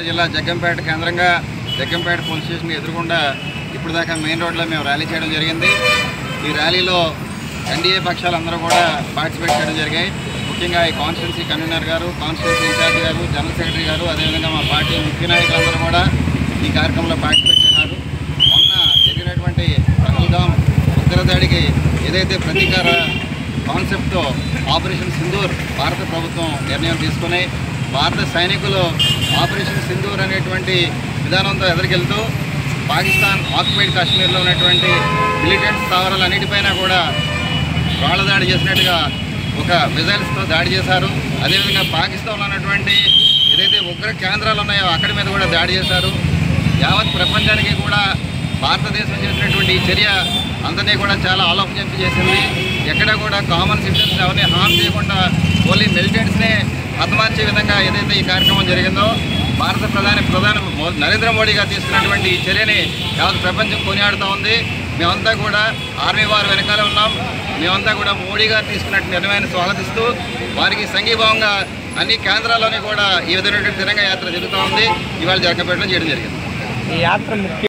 జిల్లా జగ్గంపేట కేంద్రంగా Jaggampeta police station ఎదురుగుండా ఇప్పుడు దాకా మెయిన్ రోడ్లో మేము ర్యాలీ చేయడం జరిగింది. ఈ ర్యాలీలో ఎన్డీఏ పక్షాలందరూ కూడా పార్టిసిపేట్ చేయడం జరిగాయి. ముఖ్యంగా ఈ కాన్స్టిట్యున్సీ కన్వీనర్ గారు, కాన్స్టిట్యున్సీ ఇన్ఛార్జ్ గారు, జనరల్ సెక్రటరీ గారు, అదేవిధంగా మా పార్టీ ముఖ్య నాయకులందరూ కూడా ఈ కార్యక్రమంలో పార్టిసిపేట్ చేశారు. మొన్న జరిగినటువంటి పహల్గాం ఉగ్రదాడికి ఏదైతే ప్రతీకార కాన్సెప్ట్తో ఆపరేషన్ సింధూర్ భారత ప్రభుత్వం నిర్ణయం తీసుకుని భారత సైనికులు ఆపరేషన్ సింధూర్ అనేటువంటి విధానంతో ఎదురుకెళ్తూ పాకిస్తాన్ ఆక్యుపైడ్ కాశ్మీర్లో ఉన్నటువంటి మిలిటెంట్ స్థావరాలన్నిటిపైన కూడా రాళ్ల దాడి చేసినట్టుగా ఒక మిజైల్స్తో దాడి చేశారు. అదేవిధంగా పాకిస్తాన్లో ఉన్నటువంటి ఏదైతే ఉగ్ర కేంద్రాలు ఉన్నాయో అక్కడి మీద కూడా దాడి చేశారు. యావత్ ప్రపంచానికి కూడా భారతదేశం చేసినటువంటి ఈ చర్య అందరినీ కూడా చాలా ఆలోచించి చేసింది. ఎక్కడ కూడా కామన్ సిటిజన్స్ ఎవరిని హామ్ చేయకుండా ఓన్లీ మిలిటెంట్స్నే హతమార్చే విధంగా ఏదైతే ఈ కార్యక్రమం జరిగిందో భారత ప్రధాని నరేంద్ర మోడీ గారు తీసుకున్నటువంటి ఈ చర్యని యావత్ ప్రపంచం కొనియాడుతూ ఉంది. మేమంతా కూడా ఆర్మీ వారు వెనకాల ఉన్నాం. మేమంతా కూడా మోడీ గారు తీసుకున్నట్టు నిర్ణయాన్ని స్వాగతిస్తూ వారికి సంఘీభావంగా అన్ని కేంద్రాల్లోని కూడా ఈ విధమైనటువంటి తిరంగ యాత్ర జరుగుతూ ఉంది. ఇవాళ జగ్గంపేటలో చేయడం జరిగింది. ఈ యాత్ర ముఖ్య